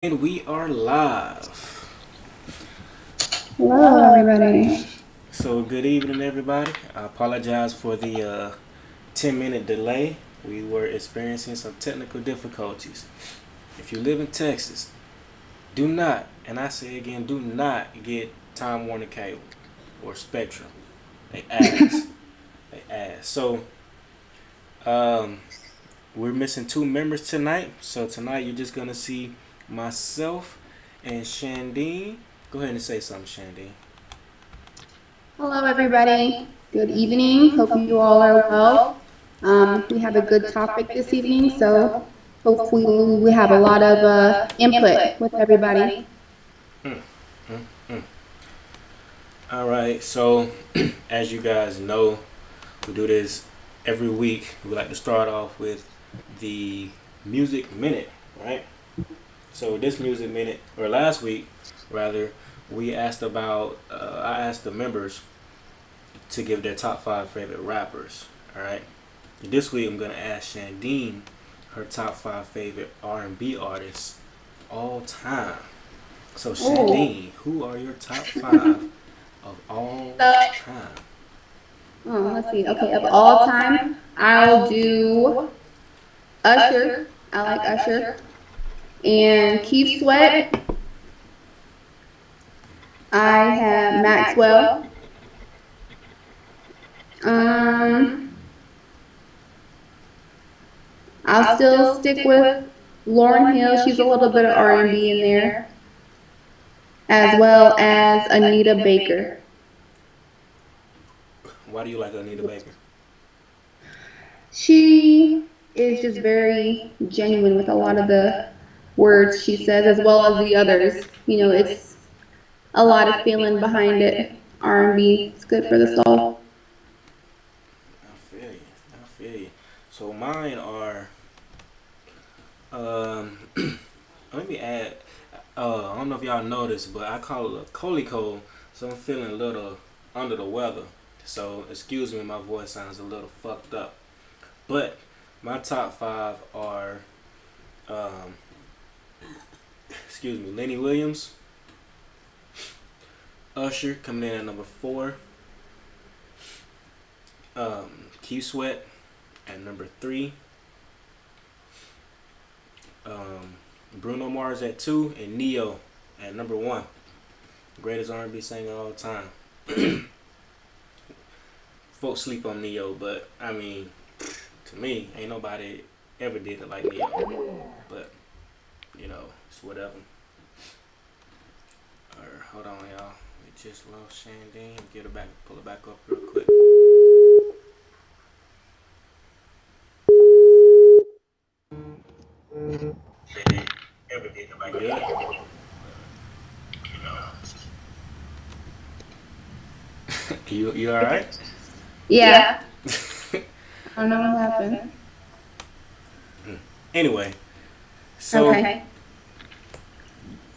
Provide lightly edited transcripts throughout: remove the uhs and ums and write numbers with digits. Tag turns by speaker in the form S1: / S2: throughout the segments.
S1: And we are live.
S2: Hello, everybody.
S1: So, good evening, everybody. I apologize for the 10-minute delay. We were experiencing some technical difficulties. If you live in Texas, do not, and I say again, do not get Time Warner Cable or Spectrum. They ass. They ass. So, um, we're missing two members tonight. So, tonight you're just going to see myself and Shandine. Go ahead and say something, Shandine.
S2: Hello, everybody. Good evening. Hope you all are well. We have a good topic this evening, so hopefully we have a lot of input with everybody.
S1: Mm, mm, mm. All right, so as you guys know, we do this every week. We like to start off with the music minute, right? So this music minute, or last week, rather, we asked about. I asked the members to give their top five favorite rappers. All right. This week, I'm gonna ask Shandine her top five favorite R&B artists all time. So
S2: Oh,
S1: Shandine, who are your top five of all
S2: so,
S1: time?
S2: let's see. Okay, of all time, I'll do Usher. I like Usher. And Keith Sweat. I have Maxwell. Um, I'll still stick with Lauryn Hill. She's a little bit of R&B in there, as well as Anita Baker.
S1: Why do you like Anita Baker?
S2: She is just very genuine with a lot of the words she says, as well as the others. It's a lot of feeling behind it. R&B, it's good for the soul.
S1: I feel you. I feel you. So mine are. Um, let me add. I don't know if y'all noticed, but I call it a coley cold, so I'm feeling a little under the weather. So excuse me, my voice sounds a little fucked up. But my top five are, um, excuse me, Lenny Williams, Usher coming in at number four, Keith Sweat at number three, um, Bruno Mars at two, and Neo at number one. Greatest R&B singer of all time. Folks sleep on Neo, but I mean, to me, ain't nobody ever did it like Neo. But it's whatever. Or hold on, y'all. We just lost Shandine. Get her back, pull her back up real quick. Ever did it like good? You all right?
S2: Yeah, I don't know what happened.
S1: Anyway, so
S2: Okay.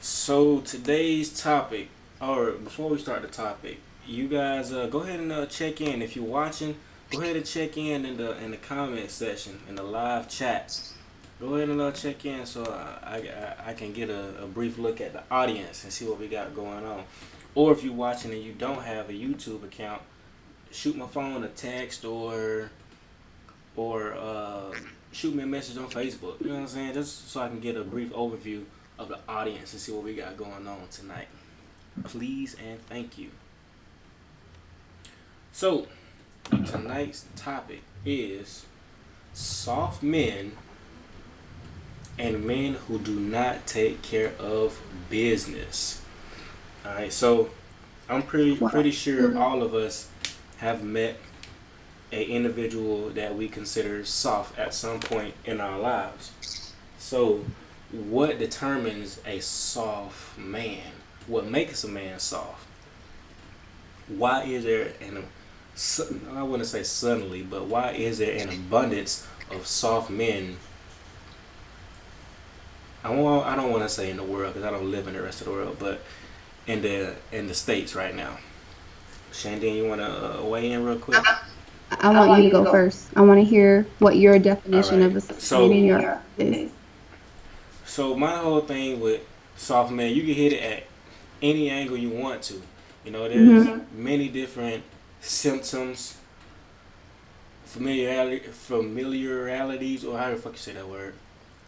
S1: so today's topic, or before we start the topic, you guys go ahead and check in. If you're watching, go ahead and check in the comment section in the live chat. Go ahead and check in so I can get a brief look at the audience and see what we got going on. Or if you're watching and you don't have a YouTube account, shoot my phone a text or shoot me a message on Facebook. You know what I'm saying? Just so I can get a brief overview of the audience and see what we got going on tonight. Please and thank you. So tonight's topic is soft men and men who do not take care of business. All right, so I'm pretty
S2: Wow.
S1: sure all of us have met a individual that we consider soft at some point in our lives. So, what determines a soft man? What makes a man soft? Why is there I wouldn't say suddenly, but why is there an abundance of soft men? I don't want to say in the world because I don't live in the rest of the world, but in the states right now. Shandine, you want to weigh in real quick?
S2: I want you to go first. I want to hear what your
S1: All
S2: definition
S1: right.
S2: of a man in your is.
S1: So my whole thing with Soft man, you can hit it at any angle you want to. You know, there's
S2: Mhm.
S1: many different symptoms, familiarities, or how the fuck you say that word,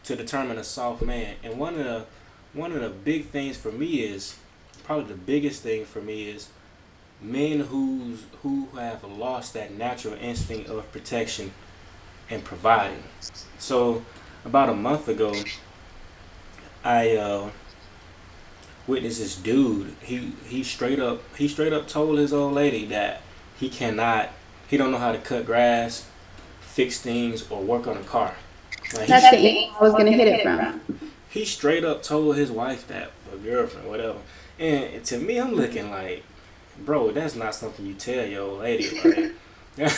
S1: to determine a soft man. And one of the big things for me is probably the biggest thing for me is men who have lost that natural instinct of protection and providing. So about a month ago, I witnessed this dude. He straight up told his old lady that he cannot he don't know how to cut grass, fix things, or work on a car. Like
S2: That's the angle I was gonna hit it from.
S1: he straight up told his wife that, or girlfriend, whatever. And to me, I'm looking like, bro, that's not something you tell your old lady. Like,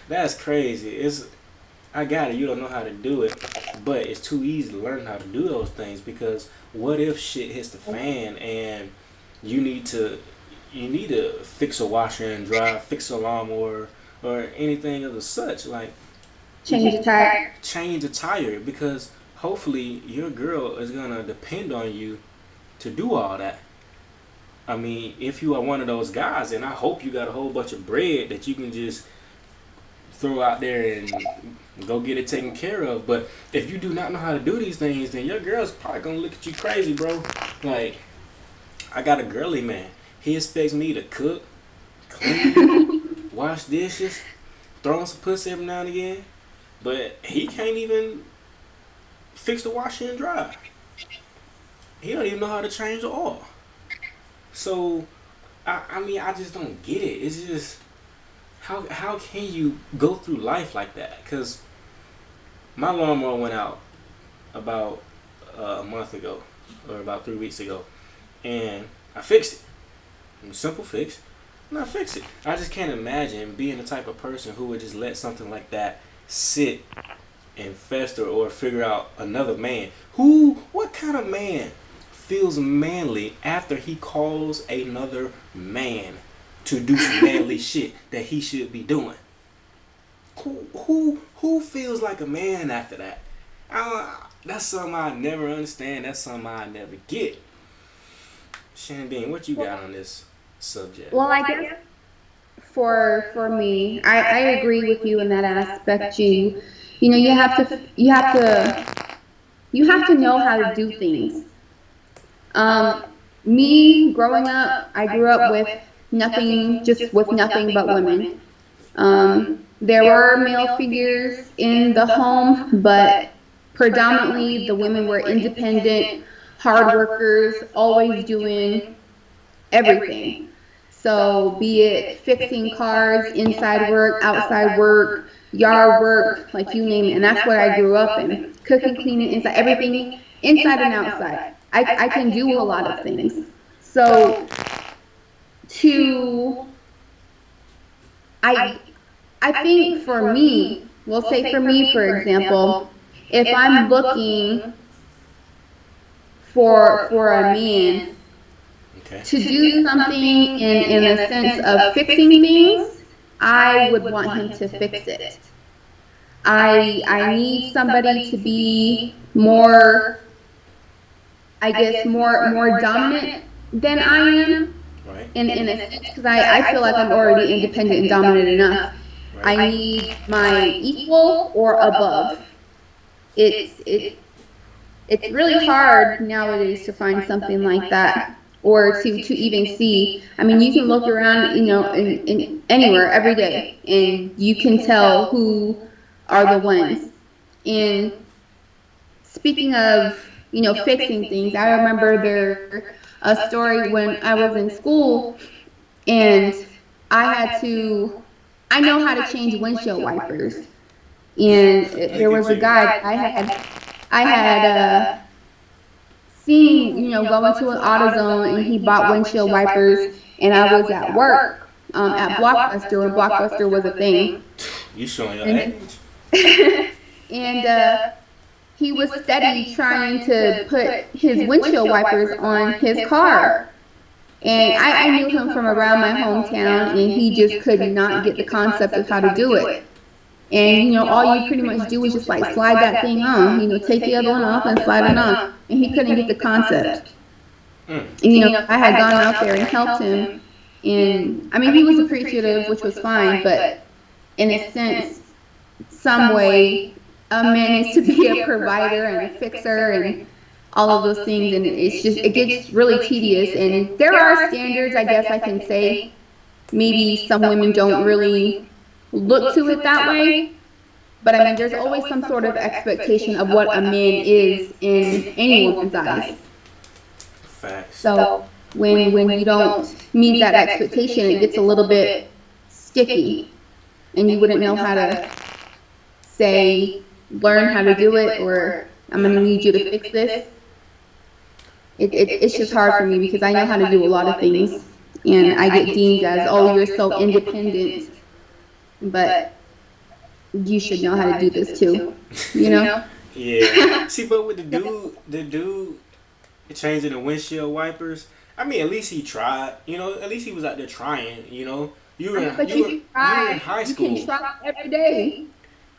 S1: that's crazy. I got it. You don't know how to do it, but it's too easy to learn how to do those things because what if shit hits the fan and you need to you need to fix a washer and dryer, fix a lawnmower, or anything of the such. Like
S2: Change the tire.
S1: change a tire because hopefully your girl is gonna depend on you to do all that. I mean, if you are one of those guys, and I hope you got a whole bunch of bread that you can just throw out there and go get it taken care of. But if you do not know how to do these things, then your girl's probably gonna look at you crazy, bro. Like, I got a girly man. He expects me to cook, clean, wash dishes, throw on some pussy every now and again. But he can't even fix the washer and dryer. He don't even know how to change the oil. So, I mean, I just don't get it. It's just how can you go through life like that? Cause my lawnmower went out about a month ago, or about 3 weeks ago, and I fixed it. Simple fix, and I fixed it. I just can't imagine being the type of person who would just let something like that sit and fester or figure out another man. What kind of man feels manly after he calls another man to do some manly shit that he should be doing? Who feels like a man after that? That's something I never understand. That's something I never get. Shandine, what you got on this subject?
S2: Well, I guess for me, I agree with you in that aspect. You know, you have to know how to do things. Um, Me growing up, I grew up with nothing, just with nothing but women. There were male figures in the home, but predominantly the women were independent, hard workers, always doing everything. So, be it fixing cars, inside work, outside work, yard work, like you name it. And that's what I grew up in. Cooking, cleaning, inside, everything, inside and outside. I can do a lot of things. So, to, I, I think for me, we'll say for me, for example, if I'm looking for a man
S1: Okay.
S2: to do something in a sense of fixing things, I would want him to fix it. I need somebody to be more, I guess, more dominant than I am
S1: Right.
S2: in a sense, because I feel like I'm already independent and dominant enough. I
S1: Right.
S2: need my equal or above. It's it it's really hard nowadays to find something like that, or to even see. I mean, you can look around, in anywhere every day, and you can tell who are the ones. And speaking of, fixing things, I remember there a story when I was in school, and I had to. I know how to change windshield wipers, and there
S1: Look
S2: was
S1: at
S2: a
S1: you.
S2: guy I had seen, going to an AutoZone, and he bought windshield wipers, and I was at work, at Blockbuster when Blockbuster was a thing.
S1: You showing your
S2: And
S1: age?
S2: and he was steady trying to put his windshield wipers on his car. And I knew him from around my hometown, and he just could not get the concept of how to do it. And all you pretty much do is just like slide that thing on, take the other one off and slide it on. And he couldn't get the concept.
S1: Mm.
S2: And I had gone out there and helped him, and I mean, he was appreciative, which was fine, but in a sense, some way, a man needs to be a provider and a fixer and all of those things, and it gets really tedious. And there are standards, I guess I can say. Maybe some women don't really look to it that way, but I mean, there's always some sort of expectation of what a man is in any woman's eyes.
S1: Facts.
S2: So when you don't meet that expectation, it gets a little bit sticky, and you wouldn't know how to say, learn how to do it, or I'm going to need you to fix this. It's just hard for me because I know how to do a lot of things, and I get deemed as, oh, you're so independent, but you should know how to do this too, you know?
S1: Yeah. See, but with the dude changing the windshield wipers. I mean, at least he tried. At least he was out there trying. You were
S2: But
S1: you were in high
S2: you can
S1: school.
S2: try every day.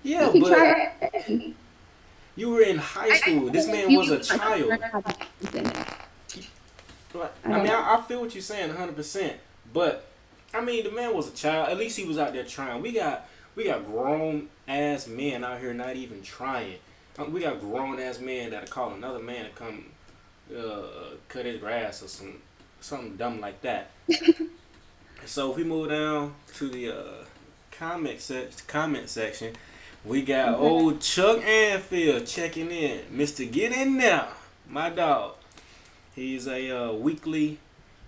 S1: Yeah,
S2: You can
S1: but
S2: try every day.
S1: you were in high school. This man was a child. I mean, I feel what you're saying 100%. But I mean, the man was a child. At least he was out there trying. We got grown ass men out here not even trying. We got grown ass men that call another man to come cut his grass or something dumb like that. So if we move down to the comment section, we got old Chuck Anfield checking in. Mr. Get In Now, my dog. He's a weekly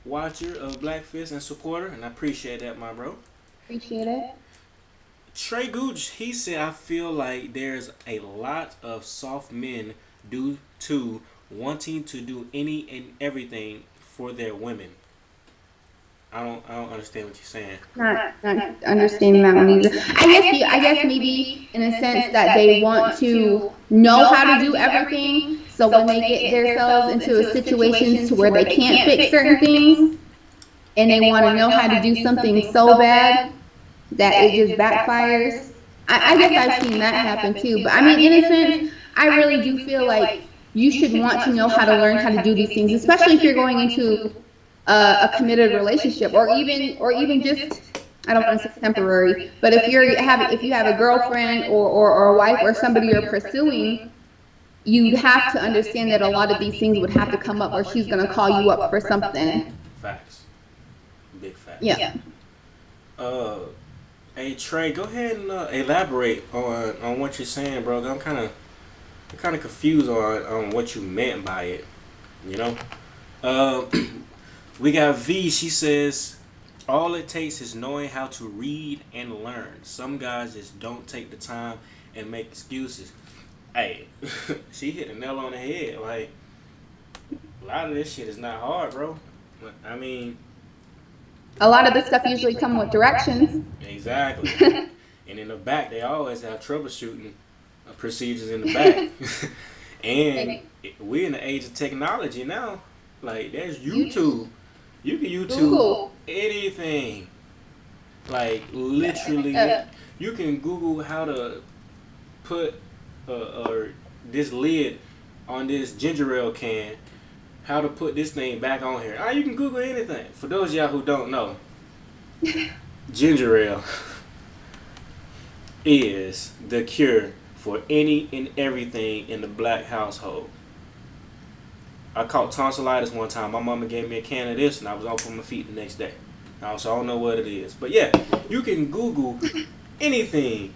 S1: watcher of BlackFist and supporter, and I appreciate that, my bro.
S2: Appreciate it.
S1: Trey Gooch, he said, I feel like there's a lot of soft men due to wanting to do any and everything for their women. I don't understand what you're saying.
S2: Not understanding that one either. I guess maybe in a sense that they want to know how to do everything. So when they get themselves into a situations to where they can't fix certain things, and they want to know how to do something so bad that it just backfires. I guess I've seen that happen too. But I mean, in a sense, I really do feel like you should want to know how to learn how to do these things, especially if you're going into a committed relationship, or even just, I don't want to say temporary, but if you have a girlfriend or a wife or somebody you're pursuing, you'd have to understand that a lot of these things would have to come up, or she's going to call you up for something.
S1: Facts. Big facts.
S2: Yeah.
S1: Hey Trey, go ahead and elaborate on what you're saying, bro. I'm kind of confused on what you meant by it. You know, we got V. She says all it takes is knowing how to read and learn. Some guys just don't take the time and make excuses. Hey, she hit the nail on the head. Like, a lot of this shit is not hard, bro. I mean,
S2: a lot of this stuff usually come with directions.
S1: Exactly. And in the back, they always have troubleshooting procedures in the back. And we're in the age of technology now. Like, there's YouTube. You can YouTube
S2: Google
S1: anything. Like, literally, you can Google how to put this lid on this ginger ale can, how to put this thing back on here. You can Google anything. For those of y'all who don't know, ginger ale is the cure for any and everything in the black household. I caught tonsillitis one time. My mama gave me a can of this, and I was off on my feet the next day. So I don't know what it is. But yeah, you can Google anything,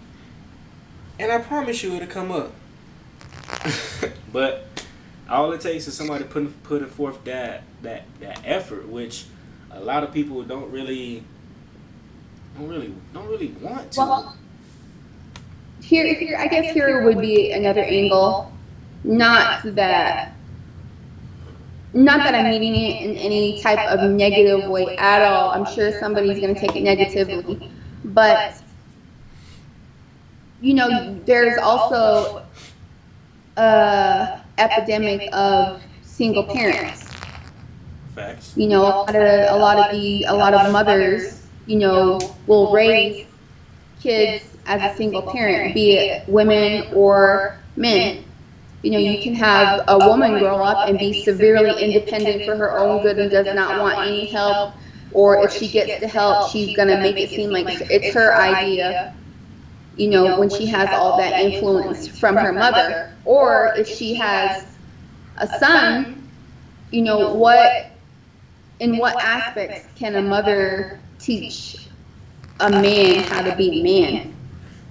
S1: and I promise you it'll come up. But all it takes is somebody putting forth that effort, which a lot of people don't really want to.
S2: Well, here I guess here would be another angle. Not that I'm meaning it in any type of negative way at all. I'm sure somebody's going to take it negatively. But, there's also a epidemic of single parents.
S1: Facts.
S2: A lot of mothers, will raise kids as a single parent, be it women or men, you can have a woman grow up and be severely independent for her own good and does not want any help, or if she gets the help, she's going to make it seem like it's her idea, when she has all that influence from her mother. Or if she has a son, what in what aspects can a mother teach a man how to be a man?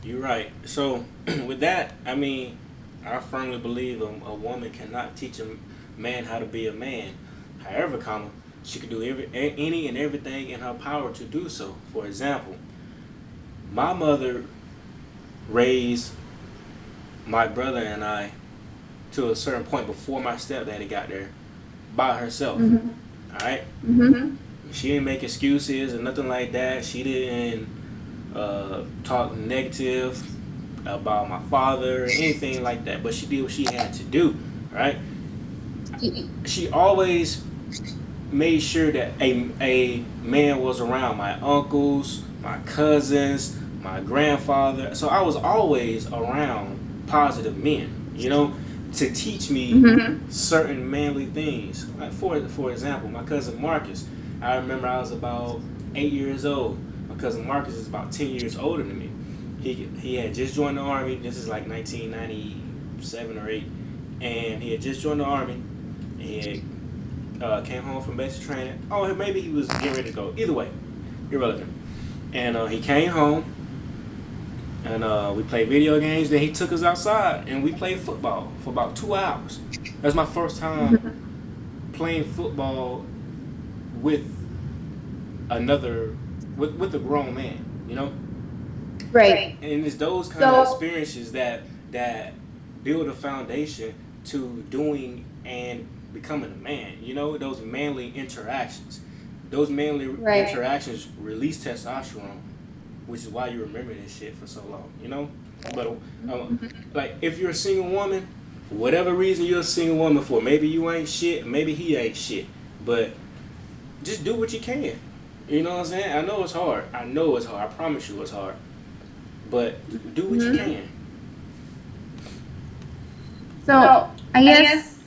S1: You're right. So with that, I mean, I firmly believe a woman cannot teach a man how to be a man. However, she can do any and everything in her power to do so. For example, my mother raised my brother and I to a certain point before my stepdaddy got there by herself.
S2: Mm-hmm.
S1: All right?
S2: Mm-hmm.
S1: She didn't make excuses or nothing like that. She didn't talk negative about my father or anything like that. But she did what she had to do, right? She always made sure that a man was around. My uncles, my cousins, my grandfather. So I was always around positive men, to teach me certain manly things. Like for example, my cousin Marcus. I remember I was about 8 years old. My cousin Marcus is about 10 years older than me. He had just joined the army. This is like 1997 or 8, and he had just joined the army. He came home from basic training. Oh, maybe he was getting ready to go. Either way, irrelevant. And he came home, and we played video games. Then he took us outside, and we played football for about 2 hours. That's my first time playing football with with a grown man.
S2: Right.
S1: And it's those kind of experiences that build a foundation to doing and becoming a man. Those manly interactions. Those manly interactions release testosterone, which is why you remember this shit for so long. But like, if you're a single woman, for whatever reason you're a single woman for, maybe you ain't shit, maybe he ain't shit, but just do what you can. You know what I'm saying? I know it's hard. I promise you it's hard. But do what you can.
S2: So I guess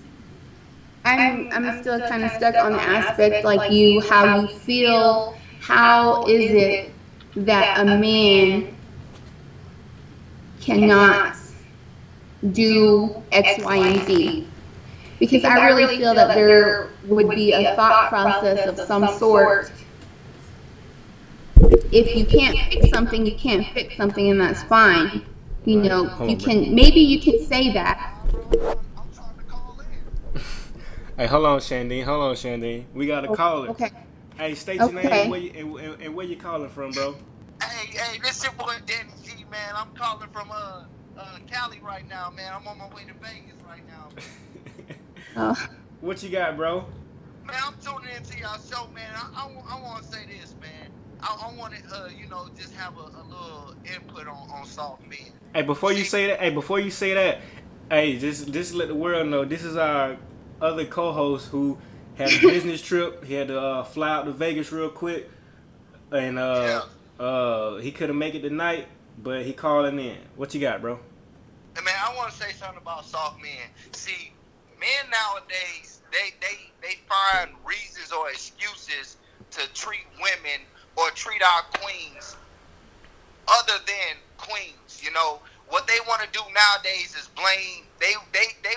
S2: I'm still kind of stuck on the aspect like you, how you feel. How is it that a man cannot do X, Y, and Z? Because I really feel that there would be a thought process of some sort. If you can't fix something, you can't fix something, and that's fine. Maybe you can say that.
S1: Hey, hold on, Shandine. We got a caller.
S2: Okay.
S1: Hey, state your name
S2: Okay.
S1: and where you calling from, bro.
S3: Hey, this your boy Danny G, man. I'm calling from Cali right now, man. I'm on my way to Vegas right now, man.
S1: What you got, bro?
S3: Man, I'm tuning into y'all show, man. I want to say this, man. I want to, just have a little input on soft men.
S1: Hey, before you say that, hey, just let the world know this is our other co-host who had a business trip. He had to fly out to Vegas real quick, and he couldn't make it tonight, but he calling in. What you got, bro?
S3: Hey, man, I want to say something about soft men. See, men nowadays, they find reasons or excuses to treat women or treat our queens other than queens. What they want to do nowadays is blame. They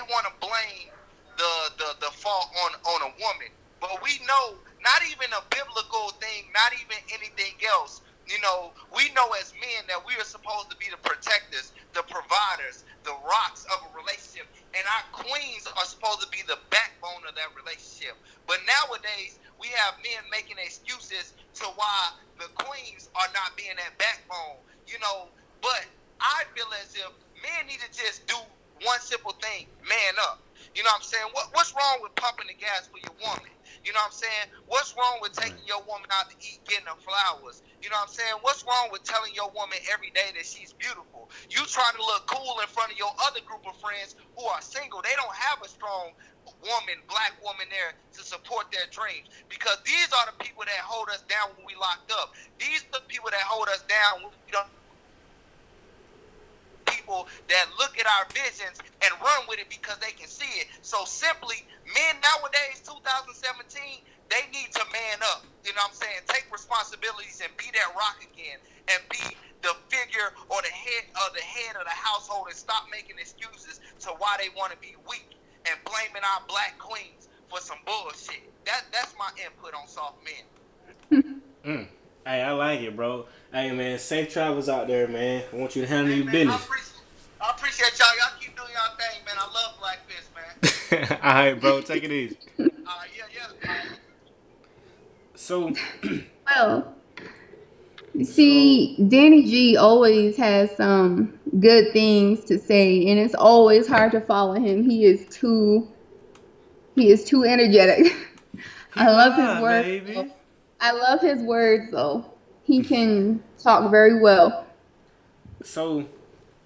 S3: want to blame the fault on a woman. But we know not even a biblical thing, not even anything else. We know as men that we are supposed to be the protectors, the providers, the rocks of a relationship, and our queens are supposed to be the backbone of that relationship. But nowadays, we have men making excuses to why the queens are not being that backbone. But I feel as if men need to just do one simple thing: man up. You know what I'm saying? What's wrong with pumping the gas for your woman? You know what I'm saying? What's wrong with taking your woman out to eat, getting her flowers? You know what I'm saying? What's wrong with telling your woman every day that she's beautiful? You trying to look cool in front of your other group of friends who are single. They don't have a strong black woman there to support their dreams, because these are the people that hold us down when we locked up. These are the people that hold us down when we don't people that look at our visions and run with it because they can see it. So simply, men nowadays, 2017, they need to man up. You know what I'm saying? Take responsibilities and be that rock again, and be the figure or the head of the household, and stop making excuses to why they want to be weak and blaming our black queens for some bullshit. That's my input on soft men.
S1: Hey, I like it, bro. Hey, man, safe travels out there, man. I want you to handle your business.
S3: I appreciate y'all. Y'all keep doing y'all thing, man. I love BlackFist, man.
S1: All right, bro. Take it easy.
S3: Yeah.
S1: So,
S2: Well, you see, Danny G always has some good things to say, and it's always hard to follow him. He is too energetic. I love his words.
S1: baby.
S2: I love his words, though. He can talk very well.
S1: So,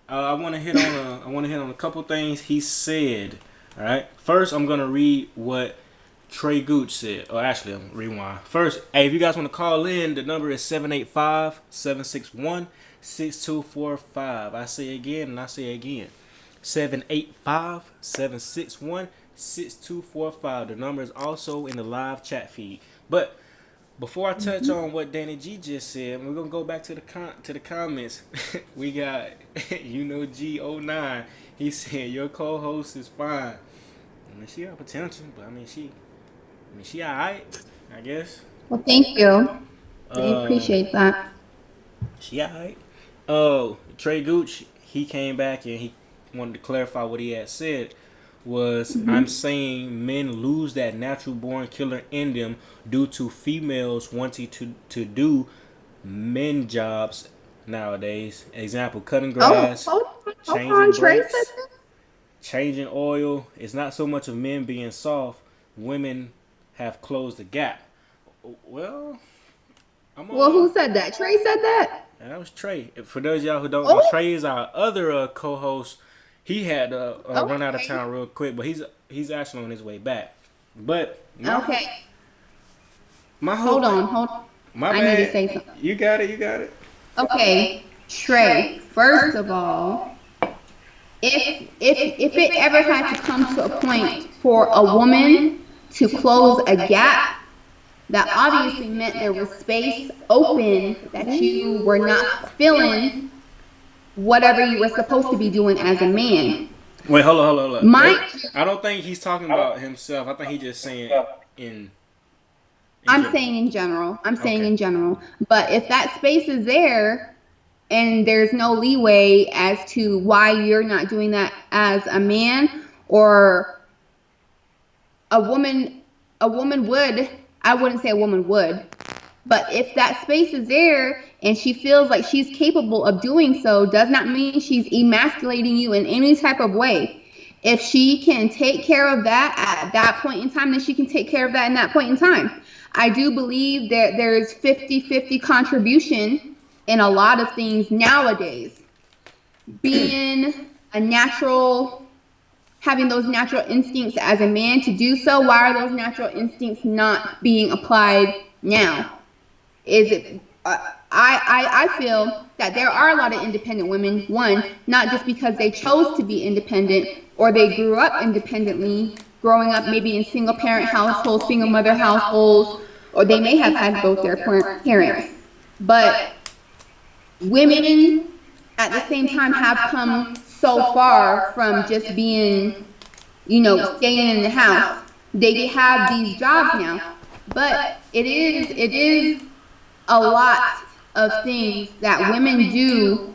S1: I want to hit on a couple things he said. All right. First, I'm gonna read what Trey Gooch said. Or actually, I'm gonna rewind. First, hey, if you guys want to call in, the number is 785-761-6245. I say again, and I say again. 785-761-6245. The number is also in the live chat feed. But before I touch on what Danny G just said, we're gonna go back to the comments. We got G09. He said your co-host is fine. I mean, she got potential, but she alright, I guess.
S2: Well, thank you. I appreciate that.
S1: She alright. Trey Gooch, he came back and he wanted to clarify what he had said. I'm saying men lose that natural born killer in them due to females wanting to do men jobs nowadays. Example, cutting grass, changing brakes, changing oil. It's not so much of men being soft. Women have closed the gap. Well,
S2: who said that? Trey said that?
S1: That was Trey. For those of y'all who don't know, Trey is our other co-host. He had to run out of town real quick, but he's actually on his way back. But
S2: hold on.
S1: My
S2: I
S1: bad.
S2: need to say something.
S1: You got it.
S2: Okay, Trey. First of all, if it ever had to come to a point for a woman to close a gap, that obviously meant there was space open that you were not filling whatever you were supposed to be doing as a man.
S1: Wait, hold on. I don't think he's talking about himself. I think he's just saying
S2: I'm saying in general. But if that space is there and there's no leeway as to why you're not doing that as a man, or a woman would, I wouldn't say a woman would, but if that space is there and she feels like she's capable of doing so, does not mean she's emasculating you in any type of way. If she can take care of that at that point in time, then she can take care of that in that point in time. I do believe that there's 50-50 contribution in a lot of things nowadays. Being a natural, having those natural instincts as a man to do so, why are those natural instincts not being applied now? I feel that there are a lot of independent women, one, not just because they chose to be independent or they grew up independently, growing up maybe in single parent households, single mother households, or they may have had both their parents. But women at the same time have come so far from just being, staying in the house. They have these jobs now. But it is a lot of things that women do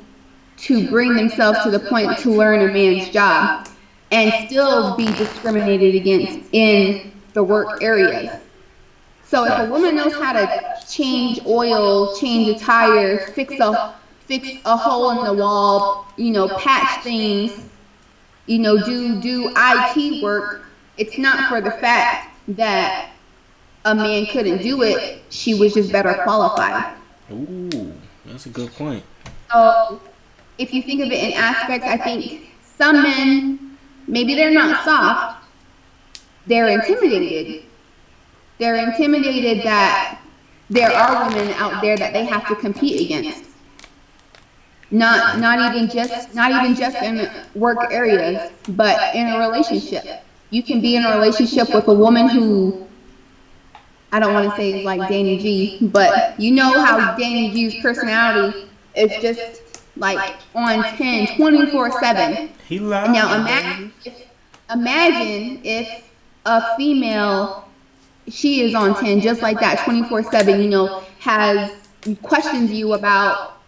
S2: to bring themselves to the point to learn a man's job and still be discriminated against in the work areas. So if a woman knows how to change oil, change a tire, fix a hole in the wall, patch things, do IT work, it's not for the fact that a man couldn't do it. She was just better qualified.
S1: Ooh, that's a good point.
S2: So if you think of it in aspects, I think some men, maybe they're not soft, they're intimidated. They're intimidated that there are women out there that they have to compete against. Not even just in work areas, but in a relationship. You can be in a relationship with a woman who, I don't want to say is like Danny G, but you know how Danny G's personality is just like on 10, 24/7.
S1: He
S2: Now
S1: lied, baby.
S2: imagine if a female, she is on 10 just like that 24/7, has questions you about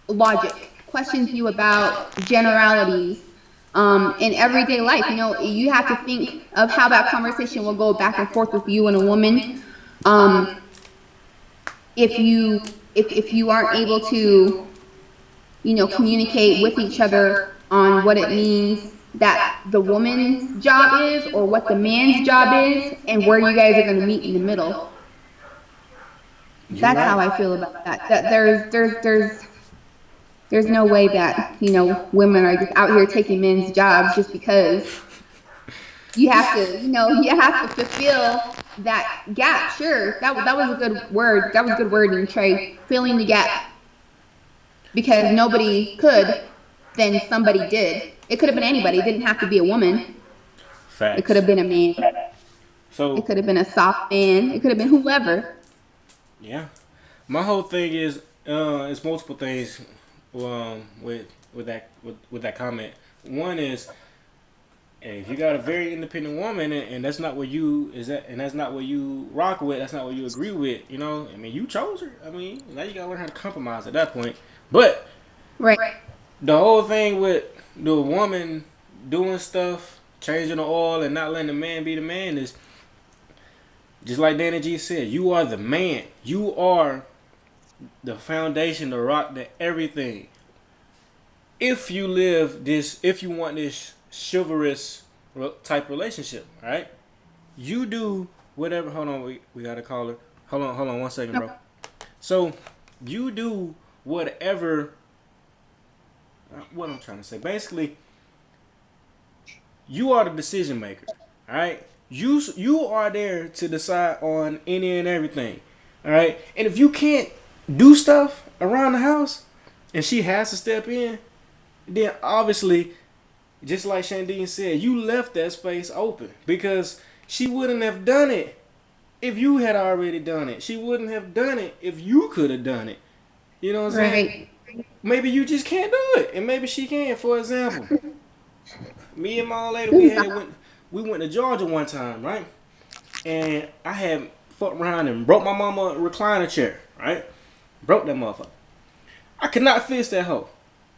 S2: logic, questions you about generalities, in everyday life. You have to think of how that conversation will go back and forth with you and a woman. Um, if you aren't able to, communicate with each other on what it means that the woman's job is or what the man's job is and where you guys are going to meet in the middle.
S1: You're
S2: That's
S1: right.
S2: how I feel about that. That there's no way that, women are just out here taking men's jobs just because you have to fulfill that gap. Sure, that was a good word. That was good wording, Trey. Filling the gap, because nobody could, then somebody did. It could have been anybody. It didn't have to be a woman. It could
S1: Facts.
S2: have been a man. It
S1: So
S2: could have been a soft man. It could have been whoever.
S1: yeah, my whole thing is it's multiple things with that comment. One is, hey, if you got a very independent woman and that's not what you is that and that's not what you rock with, that's not what you agree with, I mean, you chose her. I mean, now you gotta learn how to compromise at that point. But
S2: Right.
S1: the whole thing with the woman doing stuff, changing the oil and not letting the man be the man is just like Danny G said, you are the man. You are the foundation, the rock, the everything. If you want this chivalrous type relationship, right? You do whatever. Hold on, we gotta call her. Hold on, 1 second, bro. So you do whatever. What I'm trying to say, basically, you are the decision maker. All right, you are there to decide on any and everything. All right, and if you can't do stuff around the house, and she has to step in, then obviously, just like Shandine said, you left that space open because she wouldn't have done it if you had already done it. She wouldn't have done it if you could have done it. You know what I'm saying?
S2: Right.
S1: Maybe you just can't do it, and maybe she can. For example, me and my old lady, we went to Georgia one time, right? And I had fucked around and broke my mama a recliner chair, right? Broke that motherfucker. I could not fix that hoe.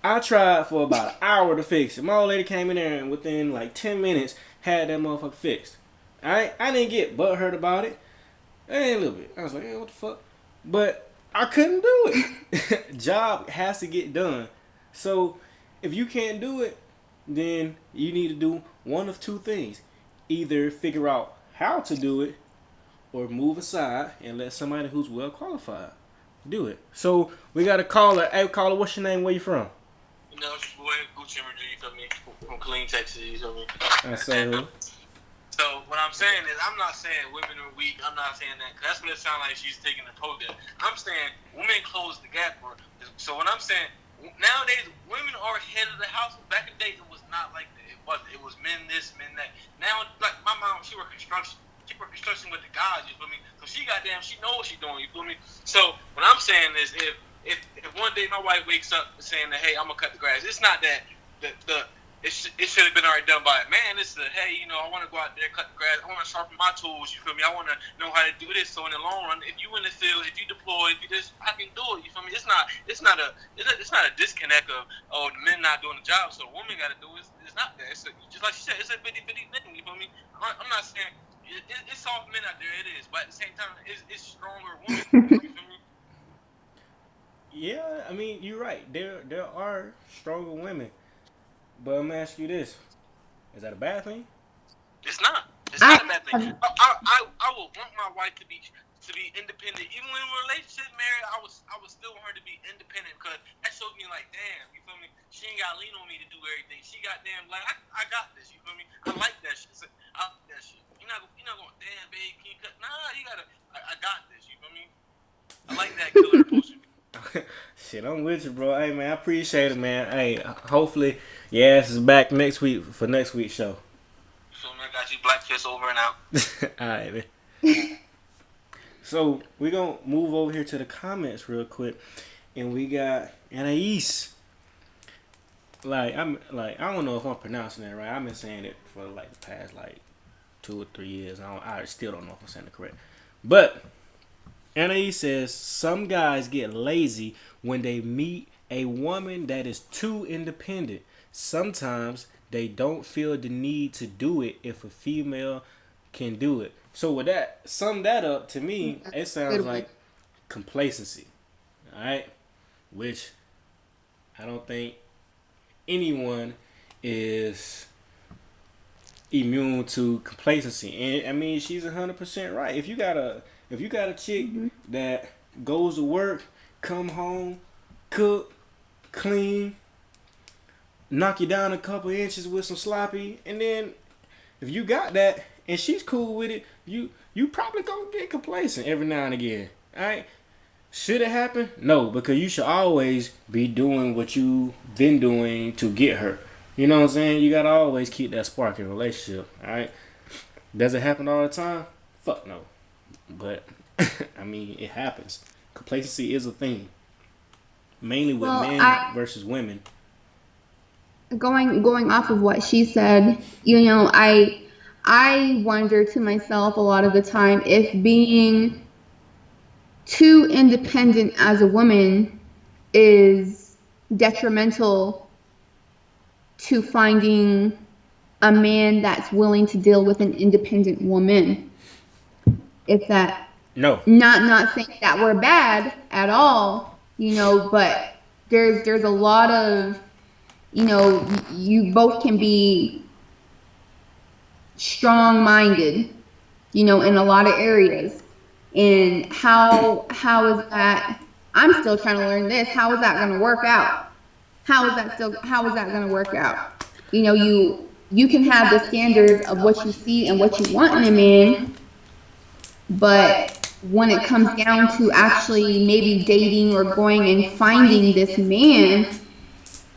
S1: I tried for about an hour to fix it. My old lady came in there and within like 10 minutes had that motherfucker fixed. Alright? I didn't get butthurt about it. A little bit. I was like, hey, what the fuck? But I couldn't do it. Job has to get done. So if you can't do it, then you need to do one of two things. Either figure out how to do it or move aside and let somebody who's well qualified do it. So we got a caller. Hey, caller, what's your name? Where you from?
S3: It's your boy Gucci Imagery, you feel me? From Killeen, Texas, you feel me?
S1: I say who?
S3: So what I'm saying is, I'm not saying women are weak. I'm not saying that, 'cause that's what it sounds like she's taking the poke at. I'm saying women close the gap. So when I'm saying nowadays women are head of the house. Back in the days it was not like that. It was men this, men that. Now, like my mom, she worked construction. She worked construction with the guys. You feel me? So she she knows what she's doing. You feel me? So what I'm saying is, if one day my wife wakes up saying that, hey, I'm gonna cut the grass, it's not that it should have been already done by a man. It's hey, I want to go out there, cut the grass. I want to sharpen my tools. You feel me? I want to know how to do this. So in the long run, if you in the field, if you deploy, if you just, I can do it. You feel me? It's not a disconnect of the men not doing the job. So the woman got to do it. It's not that. Just like she said, it's a 50-50 thing. You feel me? I'm not saying it's soft men out there. It is, but at the same time, it's stronger women. You feel me?
S1: Yeah, I mean, you're right. There are stronger women. But I'm gonna ask you this: is that a bad thing?
S3: It's not. It's not a bad thing. I will want my wife to be independent. Even when we're in a relationship, married, I was still want her to be independent, because that shows me like, damn, you feel me? She ain't got to lean on me to do everything. She got damn like I got this. You feel me? I like that shit. I like that shit. You're not going, damn, babe, can you cut? Nah, you gotta. I got this. You feel me? I like that killer approach.
S1: Shit, I'm with you, bro. Hey, man, I appreciate it, man. Hey, hopefully, your ass is back next week for next week's show.
S3: So I got you BlackFist over and out.
S1: All right, man. So we're gonna move over here to the comments real quick, and we got Anais. I don't know if I'm pronouncing that right. I've been saying it for like the past like 2 or 3 years. I still don't know if I'm saying it correct. But Anais says some guys get lazy when they meet a woman that is too independent. Sometimes they don't feel the need to do it if a female can do it. So with that, sum that up to me, it sounds like complacency. All right, which I don't think anyone is immune to complacency. And I mean, she's 100% right. If you got a chick that goes to work, come home, cook, clean, knock you down a couple inches with some sloppy, and then if you got that and she's cool with it, you probably gonna get complacent every now and again. Alright? Should it happen? No, because you should always be doing what you've been doing to get her. You know what I'm saying? You gotta always keep that spark in a relationship. Alright? Does it happen all the time? Fuck no. But I mean, it happens. Complacency is a thing. Mainly with men versus women.
S2: Going off of what she said, I wonder to myself a lot of the time if being too independent as a woman is detrimental to finding a man that's willing to deal with an independent woman. If that
S1: No.
S2: Not saying that we're bad at all, but there's a lot of, you both can be strong-minded, in a lot of areas. And how is that? I'm still trying to learn this. How is that going to work out? How is that going to work out? You can have the standards of what you see and what you want in a man, but when it comes down to actually maybe dating or going and finding this man,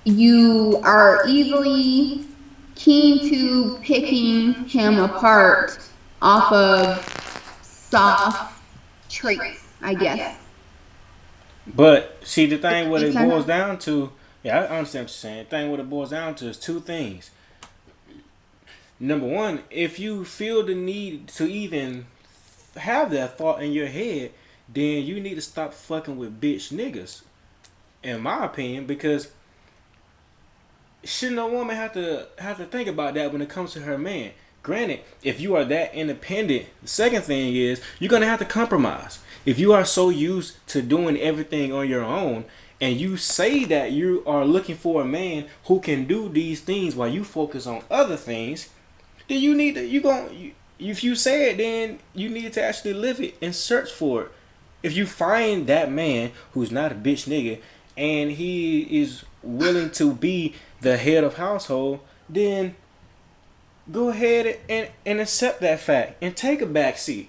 S2: you are easily keen to picking him apart off of soft traits, I guess.
S1: But see, the thing what it boils down to, yeah, I understand what you're saying. The thing what it boils down to is two things. Number one, if you feel the need to even have that thought in your head, then you need to stop fucking with bitch niggas, in my opinion, because shouldn't a woman have to think about that when it comes to her man? Granted, if you are that independent, the second thing is you're gonna have to compromise. If you are so used to doing everything on your own, and you say that you are looking for a man who can do these things while you focus on other things, then you need to if you say it, then you need to actually live it and search for it. If you find that man who's not a bitch nigga and he is willing to be the head of household, then go ahead and accept that fact and take a back seat.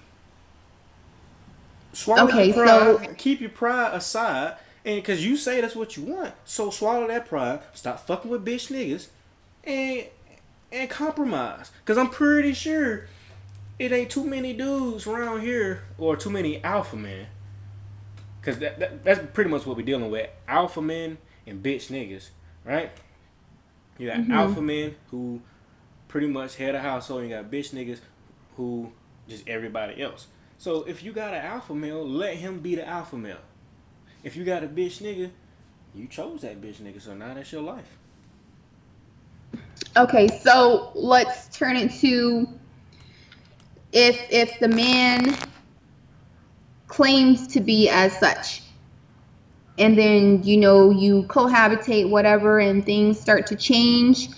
S1: Swallow your pride, keep your pride aside, and because you say that's what you want, so swallow that pride, stop fucking with bitch niggas, and compromise. Because I'm pretty sure it ain't too many dudes around here, or too many alpha men. Because that's pretty much what we're dealing with. Alpha men and bitch niggas, right? You got alpha men who pretty much head of household, and you got bitch niggas who just everybody else. So if you got an alpha male, let him be the alpha male. If you got a bitch nigga, you chose that bitch nigga, so now that's your life.
S2: Okay, so let's turn it to if the man claims to be as such, and then you cohabitate whatever, and things start to change,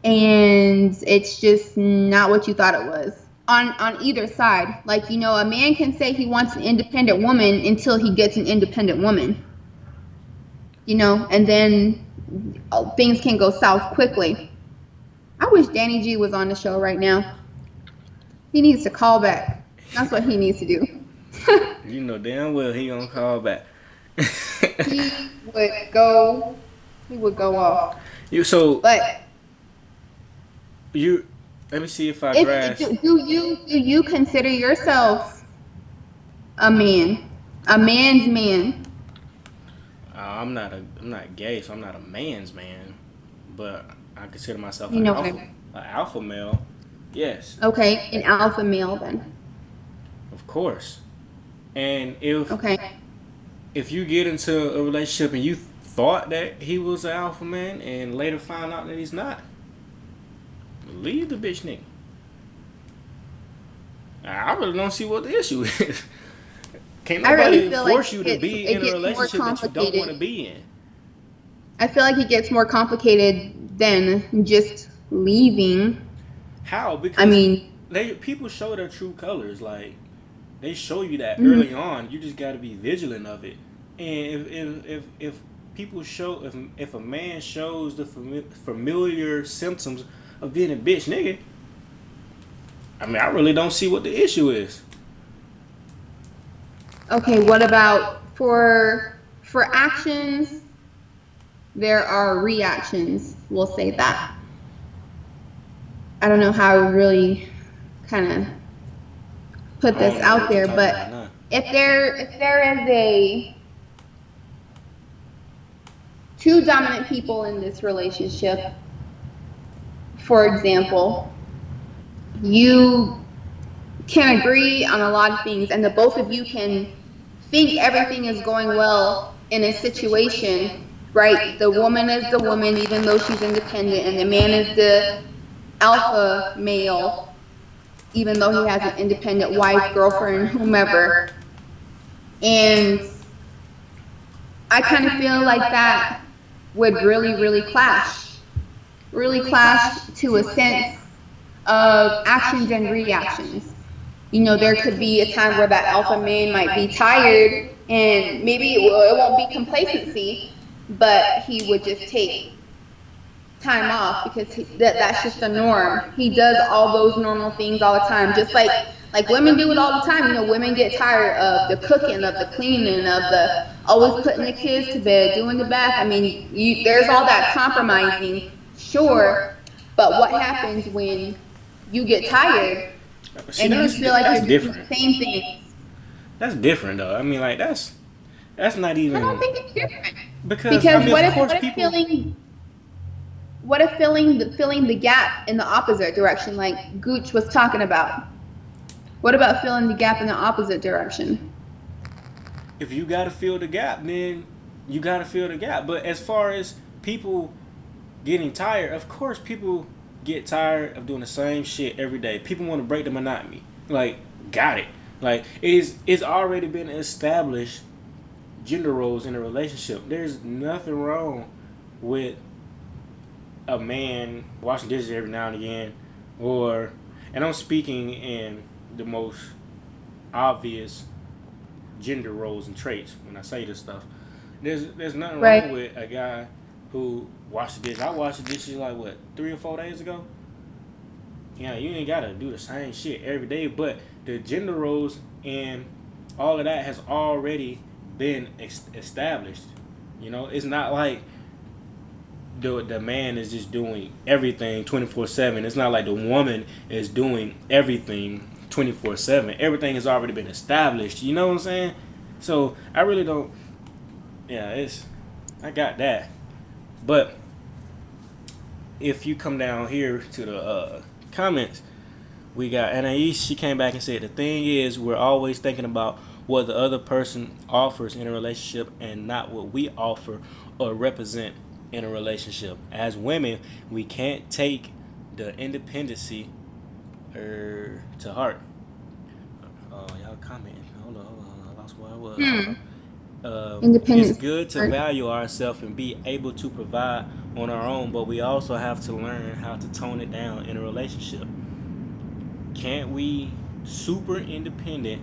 S2: and it's just not what you thought it was on either side. Like, a man can say he wants an independent woman until he gets an independent woman, and then things can go south quickly. I wish Danny G was on the show right now. He needs to call back. That's what he needs to do.
S1: You know damn well he gonna call back.
S2: he would go off.
S1: You so
S2: But
S1: you let me see if I
S2: if
S1: grasp.
S2: do you consider yourself a man, a man's man?
S1: I'm not gay, so I'm not a man's man, but I consider myself
S2: You know what I mean?
S1: an alpha male. Yes,
S2: Okay, an alpha male then.
S1: of course. And
S2: Okay.
S1: if you get into a relationship and you thought that he was an alpha man and later find out that he's not, leave the bitch nigga. I really don't see what the issue is. Can't
S2: I really
S1: nobody
S2: feel like
S1: force you to be
S2: it
S1: in a
S2: gets more
S1: relationship that you don't want to
S2: complicated.
S1: be in.
S2: I feel like it gets more complicated than just leaving.
S1: How?
S2: I
S1: Because
S2: mean,
S1: people show their true colors. Like they show you that early
S2: mhm.
S1: on. You just got to be vigilant of it. And if people show if a man shows the familiar symptoms of being a bitch nigga, I mean I really don't see what the issue is.
S2: Okay, what about for actions, there are reactions. We'll say that. I don't know how I would really kind of put
S1: I
S2: this
S1: don't know
S2: out
S1: what you're
S2: there,
S1: talking
S2: but
S1: about now.
S2: if there is a two dominant people in this relationship, for example, you can agree on a lot of things, and the both of you can think everything is going well in a situation, right? The woman is the woman, even though she's independent, and the man is the alpha male, even though he has an independent wife, girlfriend, whomever. And I kind of feel like that would really clash to a sense of actions and reactions. You know, there could be a time where that alpha man might be tired, and maybe it won't be complacency, but he would just take time off because that's just the norm. He does all those normal things all the time, just like women do it all the time. You know, women get tired of the cooking, of the cleaning, of the always putting the kids to bed, doing the bath. I mean, there's all that compromising, sure, but what happens when you get tired
S1: See,
S2: and you feel like
S1: that's
S2: you're doing
S1: different.
S2: the same thing?
S1: That's different though. I mean, like that's not
S2: I don't
S1: even
S2: think it's different
S1: because I
S2: because
S1: mean, of course,
S2: what if
S1: people.
S2: filling the gap in the opposite direction, like Gooch was talking about? What about filling the gap in the opposite direction?
S1: If you gotta fill the gap, then you gotta fill the gap. But as far as people getting tired, of course, people get tired of doing the same shit every day. People want to break the monotony. Like, got it. Like, it's already been established gender roles in a relationship. There's nothing wrong with a man washing dishes every now and again, or, and I'm speaking in the most obvious gender roles and traits when I say this stuff. There's nothing wrong
S2: Right.
S1: with a guy who washed the dishes. I washed the dishes like what 3 or 4 days ago. Yeah, you ain't gotta do the same shit every day, but the gender roles and all of that has already been established. You know, it's not like the man is just doing everything 24/7. It's not like the woman is doing everything 24/7. Everything has already been established. You know what I'm saying? So I really don't. Yeah, I got that. But if you come down here to the comments, we got Anais. She came back and said the thing is we're always thinking about what the other person offers in a relationship and not what we offer or represent in a relationship. As women, we can't take the independency to heart. Y'all commenting. Hold on. I lost where I was.
S2: Hmm.
S1: It's
S2: Independence.
S1: good to value ourselves and be able to provide on our own, but we also have to learn how to tone it down in a relationship. Can't we super independent,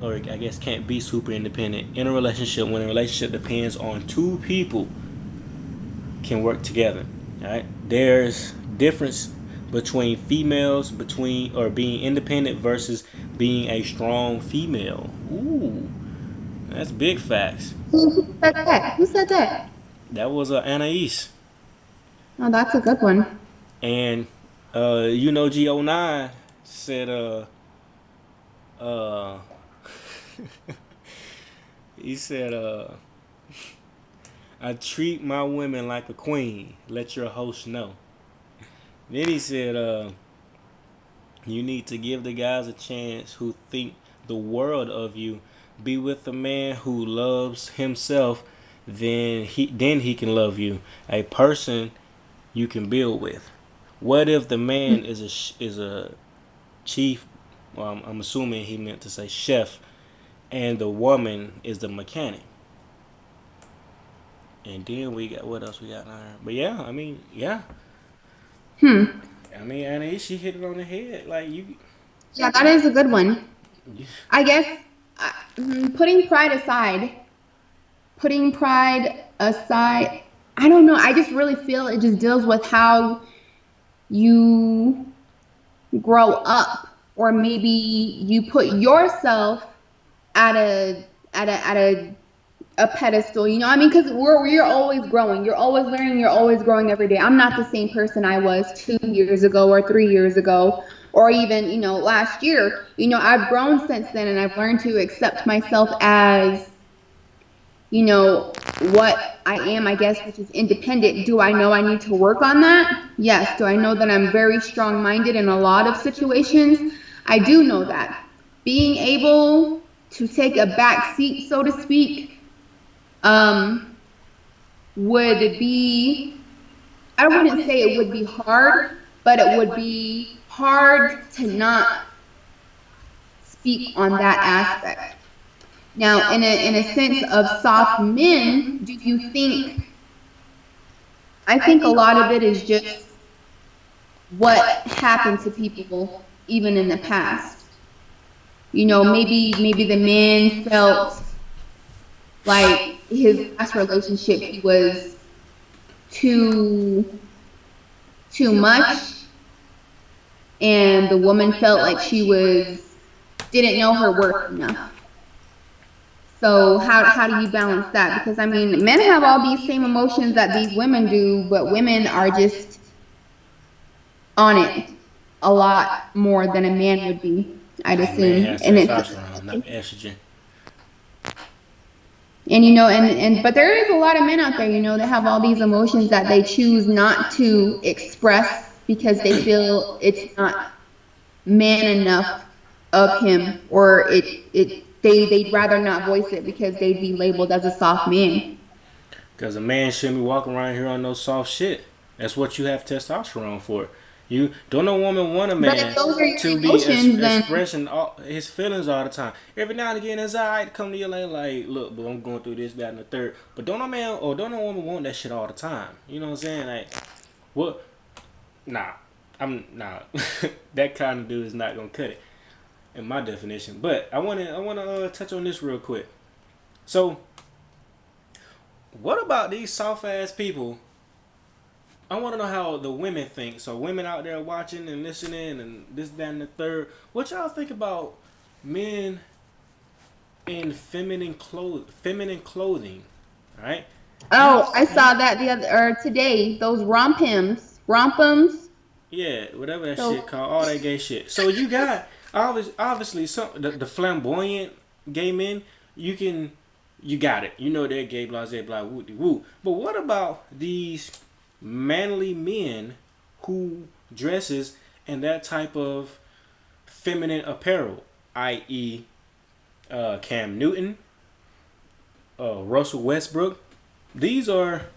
S1: or I guess can't be super independent in a relationship when a relationship depends on two people can work together? All right, there's difference between females between or being independent versus being a strong female. Ooh, That's big facts.
S2: Who said that? Who said that?
S1: That was Anais.
S2: Oh, that's a good one.
S1: And G09 said uh he said I treat my women like a queen. Let your host know. Then he said you need to give the guys a chance who think the world of you. Be with a man who loves himself, then he can love you. A person you can build with. What if the man is a chief? Well, I'm assuming he meant to say chef, and the woman is the mechanic. And then we got what else we got there? But yeah, I mean, yeah,
S2: Hmm.
S1: I mean, Annie, she hit it on the head. Like you,
S2: Yeah, that is a good one. I guess putting pride aside, I don't know. I just really feel it just deals with how you grow up, or maybe you put yourself at a pedestal. You know, I mean, because we're always growing. You're always learning. You're always growing every day. I'm not the same person I was 2 years ago or 3 years ago, or even last year. I've grown since then, and I've learned to accept myself as what I am, I guess, which is independent. Do I know I need to work on that? Yes. Do I know that I'm very strong-minded in a lot of situations? I do know that. Being able to take a back seat, so to speak, um, would be, I wouldn't say it would be hard, but it would be hard to not speak on that aspect. Now, in a sense of soft men, do you think, I think a lot of it is just what happened to people even in the past. Maybe the man felt like his last relationship he was too much, and the woman felt like she didn't know her worth enough. So how do you balance that? Because I mean, men have all these same emotions that these women do, but women are just on it a lot more than a man would be, I'd
S1: because a man
S2: assume.
S1: has
S2: And it's
S1: testosterone, not estrogen.
S2: but there is a lot of men out there, that have all these emotions that they choose not to express because they feel it's not man enough of him, or they'd rather not voice it because they'd be labeled as a soft man.
S1: Because a man shouldn't be walking around here on no soft shit. That's what you have testosterone for. You don't no woman want a
S2: But if
S1: man
S2: those are your
S1: to be
S2: emotions, then
S1: expressing all his feelings all the time. Every now and again, it's alright to come to your lane like, look, but I'm going through this, that, and the third. But don't no man or don't no woman want that shit all the time. You know what I'm saying? Like, what? Nah, I'm nah. That kind of dude is not gonna cut it in my definition. But I wanna touch on this real quick. So, what about these soft ass people? I want to know how the women think. So women out there watching and listening and this, that, and the third. What y'all think about men in feminine clothing, right?
S2: oh, I saw that the other or today. Those rompums.
S1: Yeah, whatever that
S2: So
S1: shit called, all that gay shit. So you got obviously some the flamboyant gay men. You got it. You know they're gay, blah, blah, blah, woo, woo. But what about these manly men who dresses in that type of feminine apparel, i.e., Cam Newton, Russell Westbrook? These are